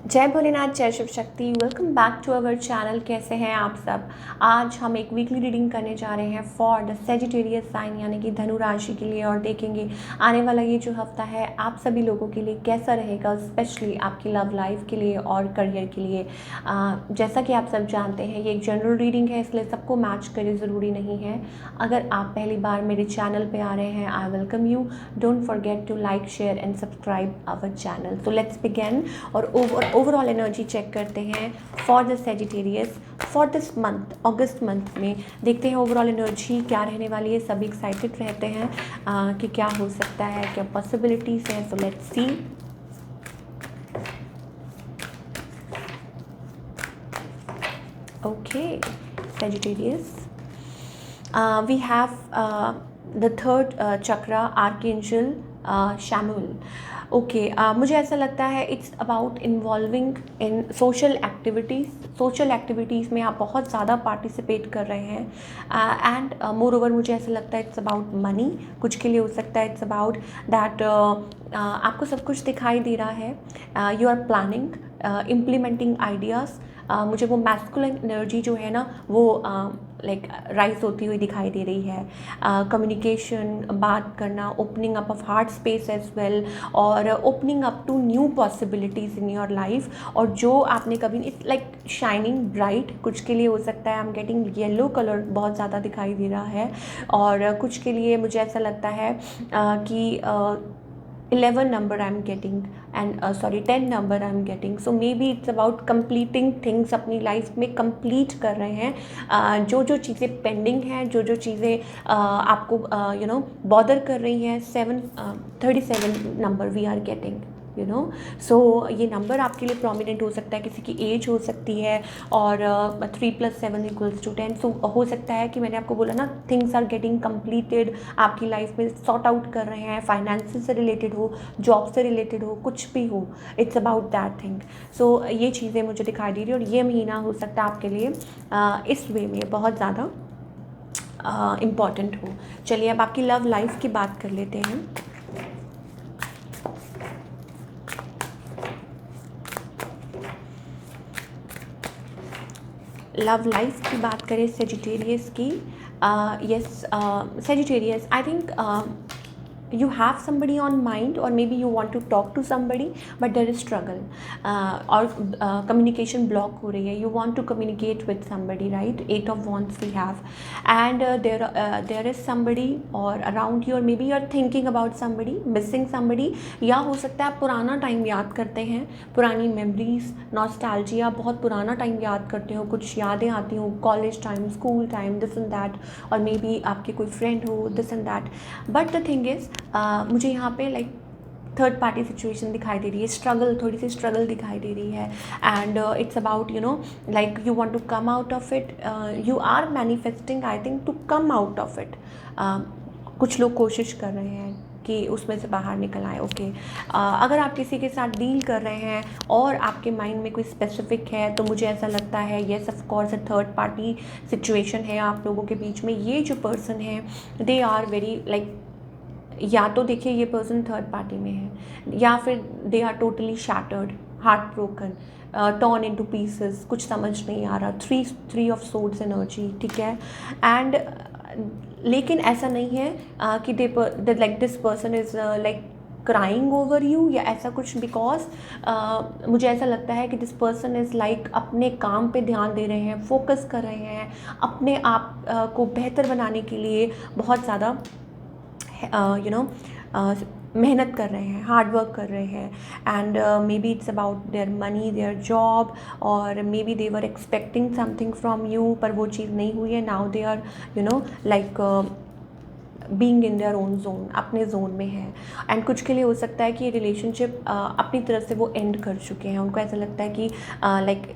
जय भोलेनाथ, जय Shiv Shakti. Welcome back to our channel. कैसे हैं आप सब। आज हम एक वीकली रीडिंग करने जा रहे हैं फॉर द सेजिटेरियस साइन यानी कि धनु राशि के लिए, और देखेंगे आने वाला ये जो हफ्ता है आप सभी लोगों के लिए कैसा रहेगा, स्पेशली आपकी लव लाइफ के लिए और करियर के लिए। जैसा कि आप सब जानते हैं ये एक जनरल रीडिंग है, इसलिए सबको मैच करे ज़रूरी नहीं है। अगर आप पहली बार मेरे चैनल पे आ रहे हैं, I welcome you. Don't forget to like, share and subscribe our channel. So let's begin और ओवरऑल एनर्जी चेक करते हैं for the Sagittarius for this month, August month में। देखते हैं ओवरऑल एनर्जी क्या रहने वाली है। सभी एक्साइटेड रहते हैं कि क्या हो सकता है, क्या पॉसिबिलिटीज़ हैं। So let's see. Okay Sagittarius, we have the third chakra, archangel Chamuel. Okay, मुझे ऐसा लगता है it's about involving in social activities. Social activities में आप बहुत ज़्यादा पार्टिसिपेट कर रहे हैं एंड मोर ओवर मुझे ऐसा लगता है इट्स अबाउट मनी। कुछ के लिए हो सकता है इट्स अबाउट दैट आपको सब कुछ दिखाई दे रहा है। You are planning, implementing ideas. मुझे वो मैस्कुलिन एनर्जी जो है ना वो लाइक राइज होती हुई दिखाई दे रही है। कम्युनिकेशन, बात करना, opening up of heart space as well, और opening up to new possibilities in your life. और जो आपने कभी, इट्स लाइक शाइनिंग ब्राइट। कुछ के लिए हो सकता है आई एम गेटिंग येलो कलर बहुत ज़्यादा दिखाई दे रहा है, और कुछ के लिए मुझे ऐसा लगता है कि 11 number I'm getting and 10 number I'm getting. So maybe it's about completing things, अपनी लाइफ में कंप्लीट कर रहे हैं जो जो चीज़ें पेंडिंग हैं, जो जो चीज़ें आपको बॉदर कर रही हैं। 37 नंबर वी आर गेटिंग, सो ये नंबर आपके लिए प्रोमिनेंट हो सकता है, किसी की एज हो सकती है, और 3 + 7 = 10। सो हो सकता है कि मैंने आपको बोला ना, थिंग्स आर गेटिंग कंप्लीटेड, आपकी लाइफ में सॉर्ट आउट कर रहे हैं, फाइनेंस से रिलेटेड हो, जॉब से रिलेटेड हो, कुछ भी हो, इट्स अबाउट दैट थिंग। सो ये चीज़ें मुझे दिखाई दे रही है, और ये महीना हो सकता है आपके लिए इस वे में बहुत ज़्यादा इम्पॉर्टेंट हो। चलिए अब आपकी लव लाइफ की बात कर लेते हैं। लव लाइफ की बात करें सेजिटेरियस की, yes Sagittarius, I think you have somebody on mind, or maybe you want to talk to somebody but there is struggle or communication block हो रही है. You want to communicate with somebody, right? 8 of Wands we have, and there is somebody or around you, or maybe you are thinking about somebody, missing somebody. या हो सकता है आप पुराना time याद करते हैं, पुरानी मेमोरीज, नॉस्टैल्जिया, बहुत पुराना टाइम याद करते हो, कुछ यादें आती हो, college time, school time, this and that, और मे बी आपके कोई फ्रेंड हो, this and that. But the thing is मुझे यहाँ पे लाइक थर्ड पार्टी सिचुएशन दिखाई दे रही है, स्ट्रगल, थोड़ी सी स्ट्रगल दिखाई दे रही है, and it's about like you want to come out of it. You are manifesting, I think, to come out of it. कुछ लोग कोशिश कर रहे हैं कि उसमें से बाहर निकल आए. ओके, अगर आप किसी के साथ डील कर रहे हैं और आपके माइंड में कोई स्पेसिफिक है, तो मुझे ऐसा लगता है yes of course a third party situation है आप लोगों के बीच में. ये जो पर्सन है दे आर वेरी लाइक, या तो देखिए ये पर्सन थर्ड पार्टी में है, या फिर they are totally shattered, heart broken, torn into pieces, कुछ समझ नहीं आ रहा. थ्री ऑफ सोर्ड्स एनर्जी, ठीक है. एंड लेकिन ऐसा नहीं है कि like this person is like crying over you या ऐसा कुछ, बिकॉज मुझे ऐसा लगता है कि दिस पर्सन इज़ लाइक अपने काम पे ध्यान दे रहे हैं, फोकस कर रहे हैं, अपने आप को बेहतर बनाने के लिए बहुत ज़्यादा मेहनत कर रहे हैं, हार्ड वर्क कर रहे हैं. And maybe it's about their money, their job, और maybe they were expecting something from you, पर वो चीज़ नहीं हुई है. Now they are like being in their own zone, अपने जोन में है. एंड कुछ के लिए हो सकता है कि ये रिलेशनशिप अपनी तरफ से वो एंड कर चुके हैं. उनको ऐसा लगता है कि लाइक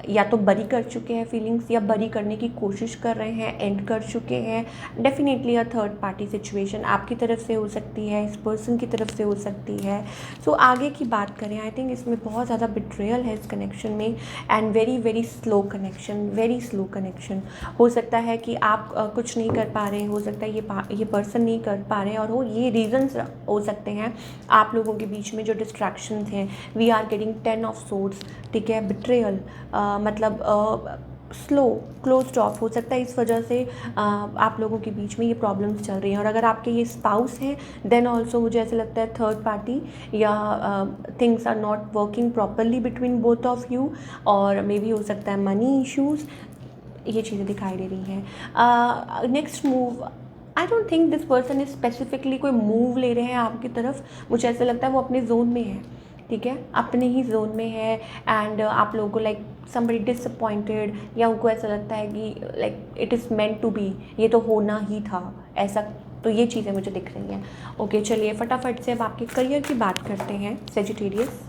या तो बरी कर चुके हैं फीलिंग्स, या बरी करने की कोशिश कर रहे हैं, एंड कर चुके हैं। Definitely a third party situation आपकी तरफ से हो सकती है, इस पर्सन की तरफ से हो सकती है। सो आगे की बात करें, आई थिंक इसमें बहुत ज़्यादा बिट्रेयल है इस कनेक्शन में, and very very slow connection, very slow connection. हो सकता है कि आप कुछ नहीं कर पा रहे, हो सकता है ये पर्सन नहीं कर पा रहे, और ये रीजंस हो सकते हैं आप लोगों के बीच में जो डिस्ट्रैक्शंस हैं। We are getting 10 of swords, ठीक है। बिट्रेयल मतलब स्लो क्लोज ऑफ हो सकता है, इस वजह से आप लोगों के बीच में ये प्रॉब्लम्स चल रही हैं। और अगर आपके ये स्पाउस हैं देन ऑल्सो मुझे ऐसे लगता है थर्ड पार्टी, या things are not working properly between both of you, और मे बी हो सकता है मनी इश्यूज़, ये चीज़ें दिखाई दे रही हैं। Next move, I don't think this person is specifically कोई मूव ले रहे हैं आपकी तरफ, मुझे ऐसा लगता है वो अपने जोन में है, ठीक है, अपने ही जोन में है। एंड आप लोगों को लाइक समबडी डिसअपॉइंटेड, या उनको ऐसा लगता है कि like it is meant to be, ये तो होना ही था ऐसा, तो ये चीज़ें मुझे दिख रही हैं। ओके चलिए फटाफट से अब आपके करियर की बात करते हैं Sagittarius.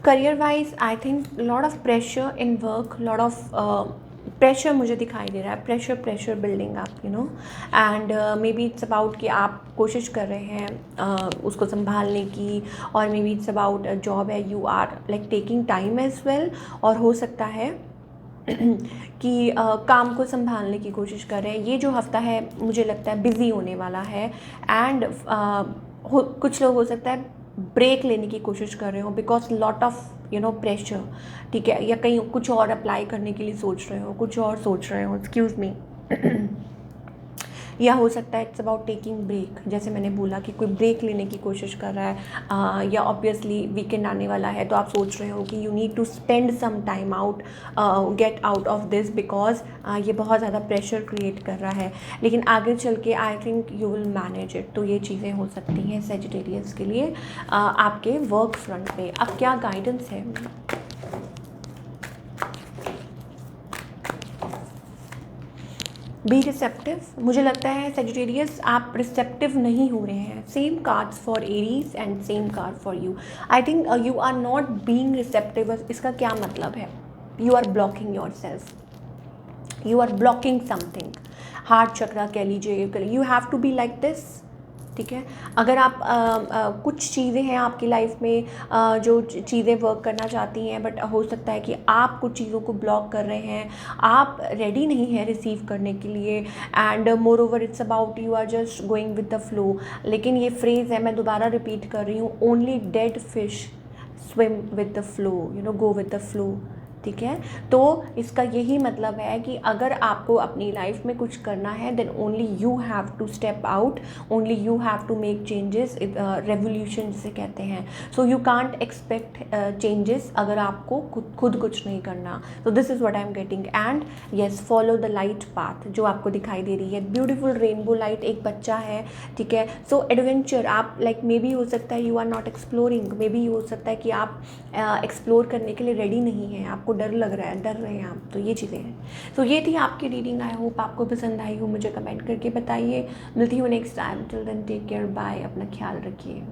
Career wise I think lot of pressure in work, lot of pressure मुझे दिखाई दे रहा है, pressure building up, you know. And maybe it's about कि आप कोशिश कर रहे हैं उसको संभालने की, और maybe it's about job है, you are like taking time as well, और हो सकता है कि काम को संभालने की कोशिश कर रहे हैं। ये जो हफ्ता है मुझे लगता है बिज़ी होने वाला है, एंड कुछ लोग हो सकता है ब्रेक लेने की कोशिश कर रहे हो because lot of you know pressure, ठीक है, या कहीं कुछ और अप्लाई करने के लिए सोच रहे हो, कुछ और सोच रहे हो, एक्सक्यूज़ मी। या हो सकता है इट्स अबाउट टेकिंग ब्रेक, जैसे मैंने बोला कि कोई ब्रेक लेने की कोशिश कर रहा है, या ऑब्वियसली वीकेंड आने वाला है तो आप सोच रहे हो कि you need to spend some time out, get out of this, because ये बहुत ज़्यादा प्रेशर क्रिएट कर रहा है, लेकिन आगे चल के आई think you will manage it. तो ये चीज़ें हो सकती हैं सेजिटेरियस के लिए आपके वर्क फ्रंट पे। अब क्या गाइडेंस है? बी रिसेप्टिव, मुझे लगता है सेजिटेरियस आप रिसेप्टिव नहीं हो रहे हैं। Same cards for Aries and same card for you. I think you are not being receptive. इसका क्या मतलब है? You are blocking yourself, you are blocking something. Heart chakra कह लीजिए, you have to be like this, ठीक है। अगर आप कुछ चीज़ें हैं आपकी लाइफ में जो चीज़ें वर्क करना चाहती हैं, बट हो सकता है कि आप कुछ चीज़ों को ब्लॉक कर रहे हैं, आप रेडी नहीं हैं रिसीव करने के लिए, and moreover it's about you are just going with the flow. लेकिन ये फ्रेज़ है, मैं दोबारा रिपीट कर रही हूँ, only dead fish swim with the flow, you know, go with the flow, ठीक है। तो इसका यही मतलब है कि अगर आपको अपनी लाइफ में कुछ करना है then only you have to step out, only you have to make changes, revolution जिसे कहते हैं। So you can't expect changes अगर आपको खुद कुछ नहीं करना। तो this is what I am getting, and yes follow the light path जो आपको दिखाई दे रही है, ब्यूटीफुल रेनबो लाइट, एक बच्चा है, ठीक है। सो एडवेंचर आप लाइक मे बी हो सकता है you are not exploring, maybe हो सकता है कि आप एक्सप्लोर करने के लिए रेडी नहीं हैं, आपको डर लग रहा है, डर रहे हैं आप, तो ये चीज़ें हैं। तो ये थी आपकी रीडिंग, आई होप आपको पसंद आई हो, मुझे कमेंट करके बताइए। मिलती हूँ next time, till then take care, bye, अपना ख्याल रखिए।